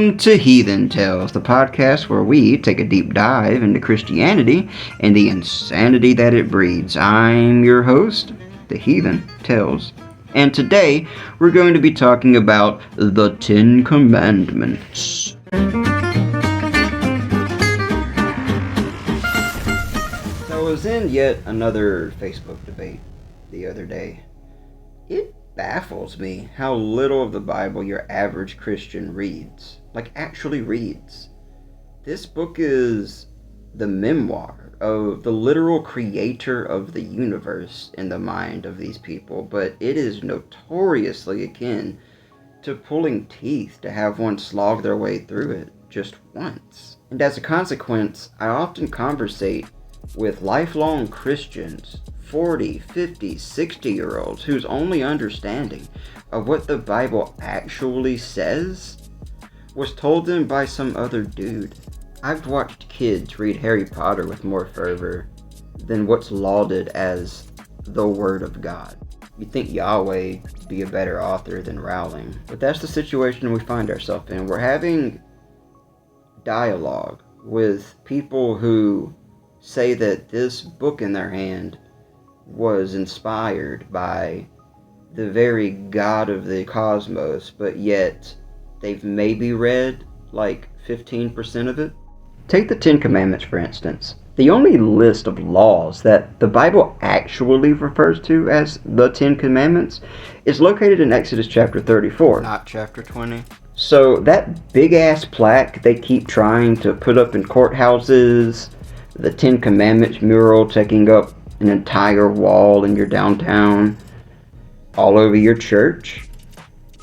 Welcome to Heathen Tales, the podcast where we take a deep dive into Christianity and the insanity that it breeds. I'm your host, the Heathen Tales, and today we're going to be talking about the Ten Commandments. So I was in yet another Facebook debate the other day. It baffles me how little of the Bible your average Christian reads. Like, actually reads. This book is the memoir of the literal creator of the universe in the mind of these people, but it is notoriously akin to pulling teeth to have one slog their way through it just once. And as a consequence, I often conversate with lifelong Christians, 40, 50, 60-year-olds whose only understanding of what the Bible actually says was told them by some other dude. I've watched kids read Harry Potter with more fervor than what's lauded as the Word of God. You'd think Yahweh would be a better author than Rowling, but that's the situation we find ourselves in. We're having dialogue with people who say that this book in their hand was inspired by the very God of the cosmos, but yet they've maybe read like 15% of it. Take the Ten Commandments, for instance. The only list of laws that the Bible actually refers to as the Ten Commandments is located in Exodus chapter 34. Not chapter 20. So that big-ass plaque they keep trying to put up in courthouses, the Ten Commandments mural taking up an entire wall in your downtown, all over your church,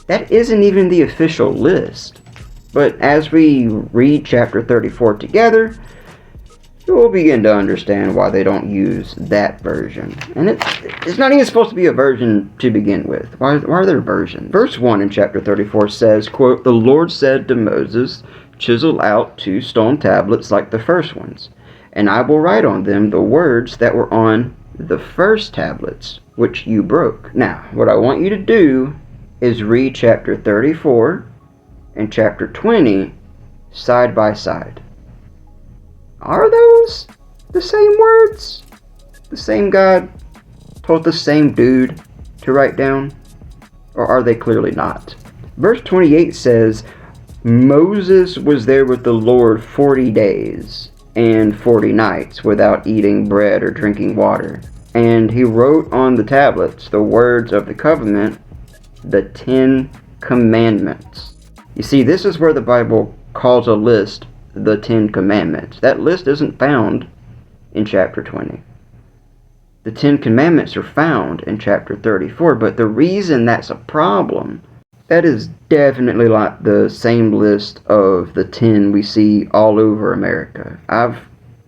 that isn't even the official list. But as we read chapter 34 together, we'll begin to understand why they don't use that version. And it's not even supposed to be a version to begin with. Why are there versions? Verse 1 in chapter 34 says, quote, "The Lord said to Moses, chisel out 2 stone tablets like the first ones, and I will write on them the words that were on the first tablets, which you broke." Now, what I want you to do is read chapter 34 and chapter 20 side by side. Are those the same words? The same God told the same dude to write down? Or are they clearly not? Verse 28 says, "Moses was there with the Lord 40 days and 40 nights without eating bread or drinking water. And he wrote on the tablets the words of the covenant, the 10 Commandments." You see, this is where the Bible calls a list the 10 Commandments. That list isn't found in chapter 20. The 10 Commandments are found in chapter 34, but the reason that's a problem, that is definitely like the same list of the 10 we see all over America. I've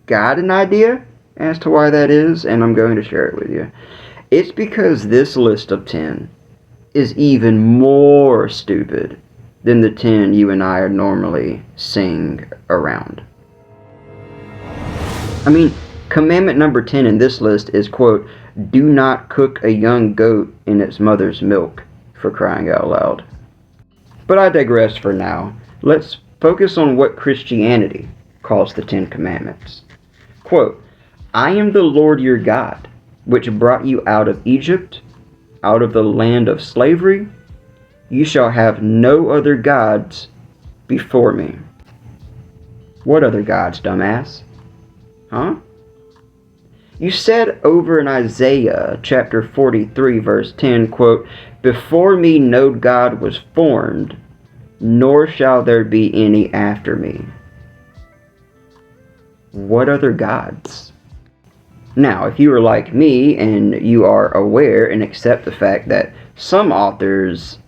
got an idea as to why that is, and I'm going to share it with you. It's because this list of 10 is even more stupid than the 10 you and I are normally seeing around. I mean, commandment number 10 in this list is, quote, "Do not cook a young goat in its mother's milk," for crying out loud. But I digress for now. Let's focus on what Christianity calls the 10 Commandments. Quote, "I am the Lord your God, which brought you out of Egypt, out of the land of slavery. You shall have no other gods before me." What other gods, dumbass? Huh? You said over in Isaiah chapter 43 verse 10, quote, "Before me no God was formed, nor shall there be any after me." What other gods? Now, if you are like me and you are aware and accept the fact that some authors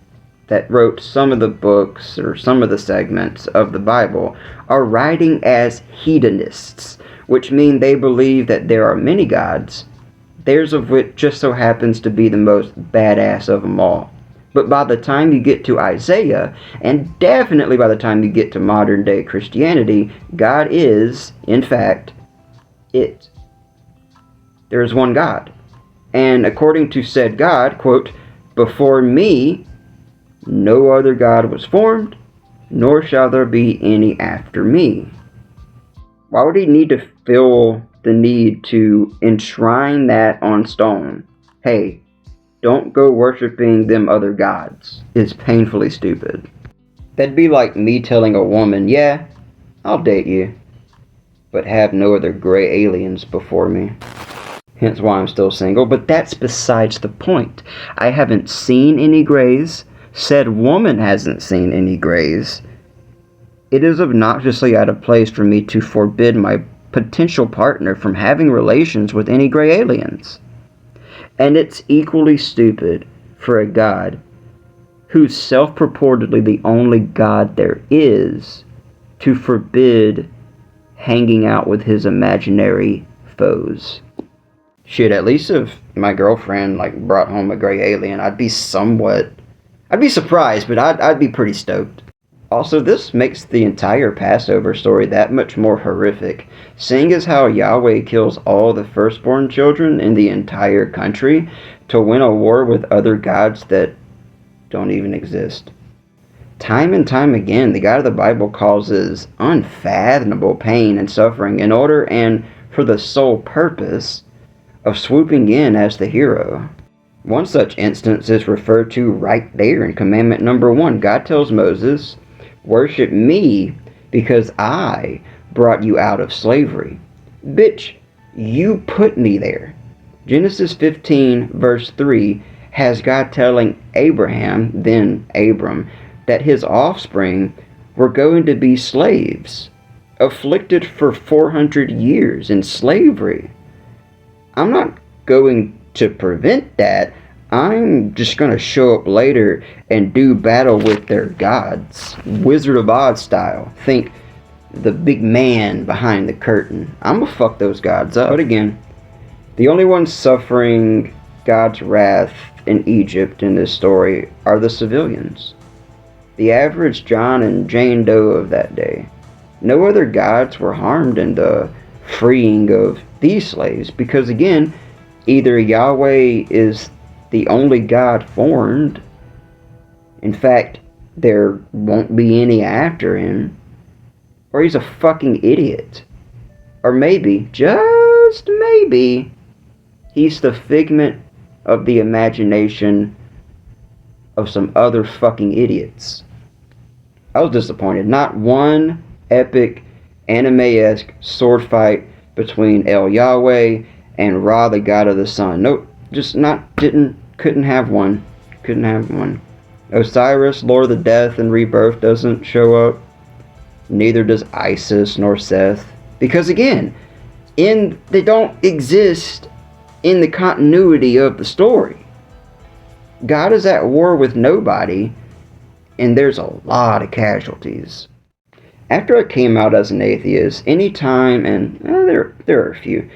that wrote some of the books or some of the segments of the Bible are writing as hedonists, which mean they believe that there are many gods, theirs of which just so happens to be the most badass of them all. But by the time you get to Isaiah, and definitely by the time you get to modern day Christianity, God is, in fact, it. There is one God. And according to said God, quote, "Before me no other God was formed, nor shall there be any after me. Why would he need to feel the need to enshrine that on stone? Hey, don't go worshiping them other gods. It's painfully stupid. That'd be like me telling a woman, yeah, I'll date you, but have no other gray aliens before me. Hence why I'm still single, but that's besides the point. I haven't seen any grays. Said woman hasn't seen any grays. It is obnoxiously out of place for me to forbid my potential partner from having relations with any gray aliens. And it's equally stupid for a god who's self-purportedly the only god there is to forbid hanging out with his imaginary foes. Shit, at least if my girlfriend brought home a gray alien, I'd be surprised, but I'd be pretty stoked. Also, this makes the entire Passover story that much more horrific, seeing as how Yahweh kills all the firstborn children in the entire country to win a war with other gods that don't even exist. Time and time again, the God of the Bible causes unfathomable pain and suffering in order and for the sole purpose of swooping in as the hero. One such instance is referred to right there in commandment number 1. God tells Moses, worship me because I brought you out of slavery. Bitch, you put me there. Genesis 15 verse 3 has God telling Abraham, then Abram, that his offspring were going to be slaves, afflicted for 400 years in slavery. I'm not going to prevent that. I'm just going to show up later and do battle with their gods. Wizard of Oz style. Think the big man behind the curtain. I'm going to fuck those gods up. But again, the only ones suffering God's wrath in Egypt in this story are the civilians. The average John and Jane Doe of that day. No other gods were harmed in the freeing of these slaves because, again, either Yahweh is the only God formed. In fact, there won't be any after him. Or he's a fucking idiot. Or maybe, just maybe, he's the figment of the imagination of some other fucking idiots. I was disappointed. Not one epic anime-esque sword fight between El Yahweh and Ra, the god of the sun. Nope, couldn't have one. Osiris, Lord of the Death and Rebirth, doesn't show up. Neither does Isis nor Seth. Because again, they don't exist in the continuity of the story. God is at war with nobody, and there's a lot of casualties. After I came out as an atheist, anytime, and there are a few,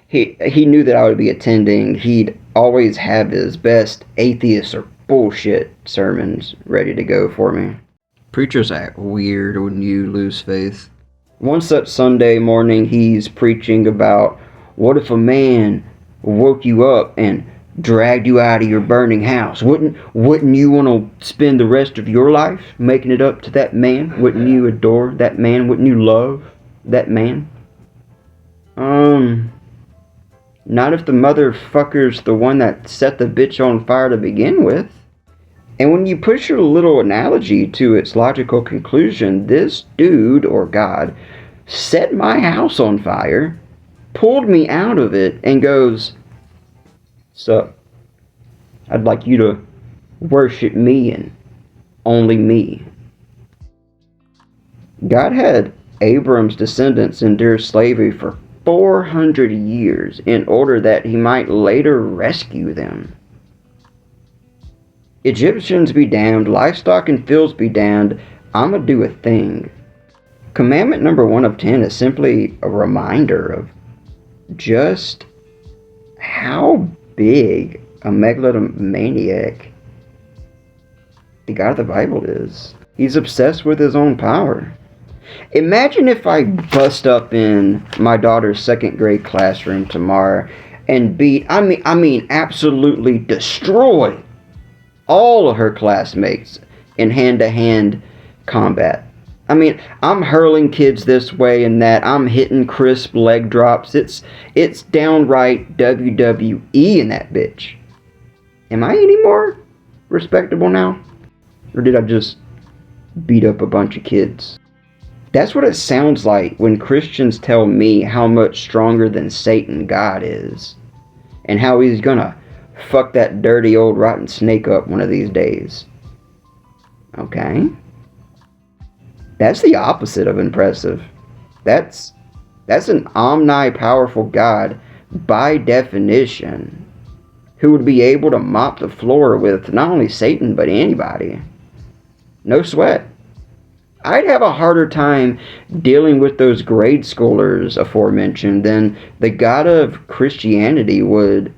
he knew that I would be attending, he'd always have his best atheist or bullshit sermons ready to go for me. Preachers act weird when you lose faith. One such Sunday morning, he's preaching about, what if a man woke you up and dragged you out of your burning house? Wouldn't you want to spend the rest of your life making it up to that man? Wouldn't you adore that man? Wouldn't you love that man? Not if the motherfucker's the one that set the bitch on fire to begin with. And when you push your little analogy to its logical conclusion, this dude, or God, set my house on fire, pulled me out of it, and goes, "Sup, I'd like you to worship me and only me." God had Abram's descendants endure slavery for 400 years in order that he might later rescue them. Egyptians be damned, livestock and fields be damned, I'ma do a thing. Commandment number 1 of 10 is simply a reminder of just how big a megalomaniac the God of the Bible is. He's obsessed with his own power. Imagine if I bust up in my daughter's 2nd grade classroom tomorrow and absolutely destroy all of her classmates in hand-to-hand combat. I mean, I'm hurling kids this way and that. I'm hitting crisp leg drops. It's downright WWE in that bitch. Am I any more respectable now? Or did I just beat up a bunch of kids? That's what it sounds like when Christians tell me how much stronger than Satan God is. And how he's gonna fuck that dirty old rotten snake up one of these days. Okay? That's the opposite of impressive. That's an omni-powerful God by definition who would be able to mop the floor with not only Satan but anybody. No sweat. I'd have a harder time dealing with those grade schoolers aforementioned than the God of Christianity would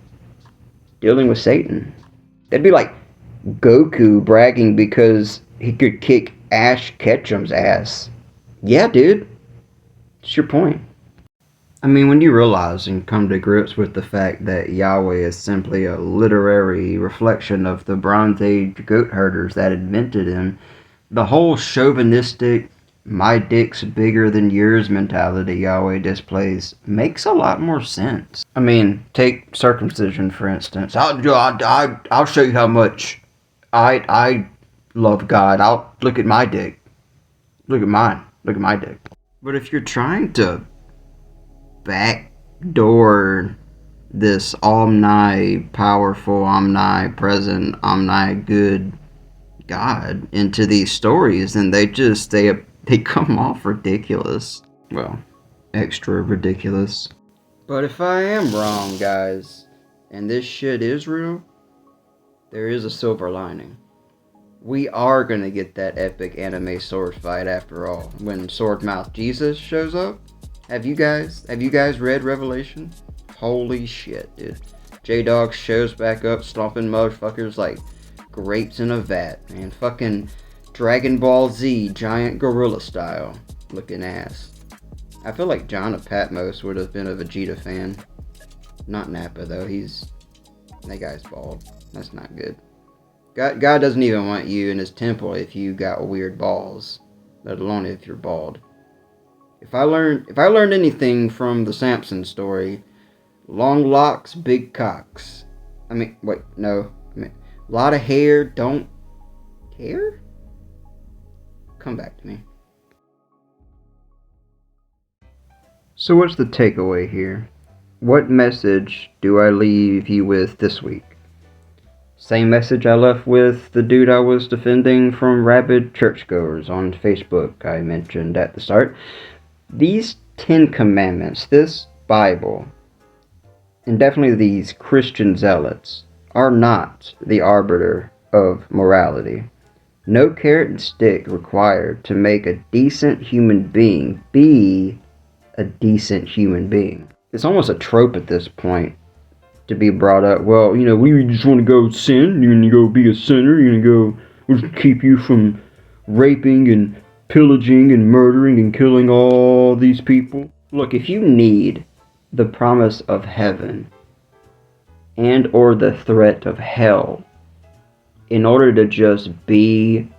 dealing with Satan. That'd be like Goku bragging because he could kick Ash Ketchum's ass. Yeah, dude. What's your point? I mean, when you realize and come to grips with the fact that Yahweh is simply a literary reflection of the Bronze Age goat herders that invented him, the whole chauvinistic, my dick's bigger than yours mentality Yahweh displays makes a lot more sense. I mean, take circumcision for instance. I'll show you how much I love God. I'll look at my dick. Look at mine. Look at my dick. But if you're trying to backdoor this omni-powerful, omnipresent, omni-good God into these stories, and they come off ridiculous. Well, extra ridiculous. But if I am wrong, guys, and this shit is real, there is a silver lining. We are gonna get that epic anime sword fight after all, when Swordmouth Jesus shows up. Have you guys read Revelation? Holy shit, dude. J-Dog shows back up stomping motherfuckers like grapes in a vat, man. Fucking Dragon Ball Z giant gorilla style looking ass. I feel like John of Patmos would have been a Vegeta fan. Not Nappa though, that guy's bald. That's not good. God doesn't even want you in his temple if you got weird balls, let alone if you're bald. If I learned anything from the Samson story, long locks, big cocks. A lot of hair, don't care? Come back to me. So what's the takeaway here? What message do I leave you with this week? Same message I left with the dude I was defending from rabid churchgoers on Facebook I mentioned at the start. These 10 Commandments, this Bible, and definitely these Christian zealots, are not the arbiter of morality. No carrot and stick required to make a decent human being be a decent human being. It's almost a trope at this point to be brought up. Well, we just want to go sin, you're going to go be a sinner, you're going to go keep you from raping and pillaging and murdering and killing all these people. Look, if you need the promise of heaven and or the threat of hell in order to just be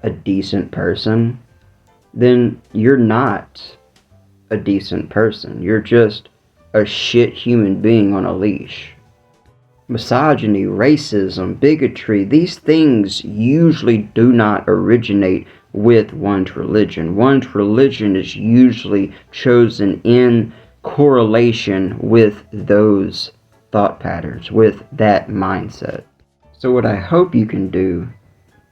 a decent person, then you're not a decent person. You're just a shit human being on a leash. Misogyny, racism, bigotry, these things usually do not originate with one's religion. One's religion is usually chosen in correlation with those thought patterns, with that mindset. So what I hope you can do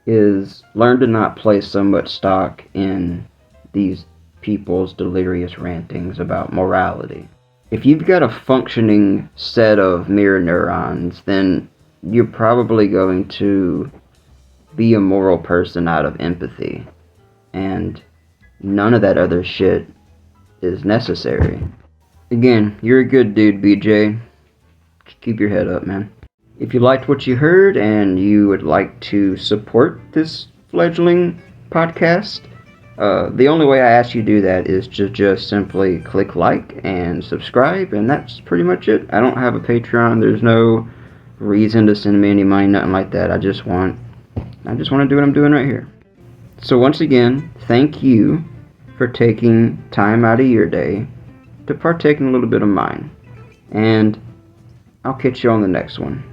is learn to not place so much stock in these people's delirious rantings about morality. If you've got a functioning set of mirror neurons, then you're probably going to be a moral person out of empathy. And none of that other shit is necessary. Again, you're a good dude, BJ. Just keep your head up, man. If you liked what you heard and you would like to support this fledgling podcast, the only way I ask you to do that is to just simply click like and subscribe, and that's pretty much it. I don't have a Patreon. There's no reason to send me any money, nothing like that. I just want to do what I'm doing right here. So once again, thank you for taking time out of your day to partake in a little bit of mine. And I'll catch you on the next one.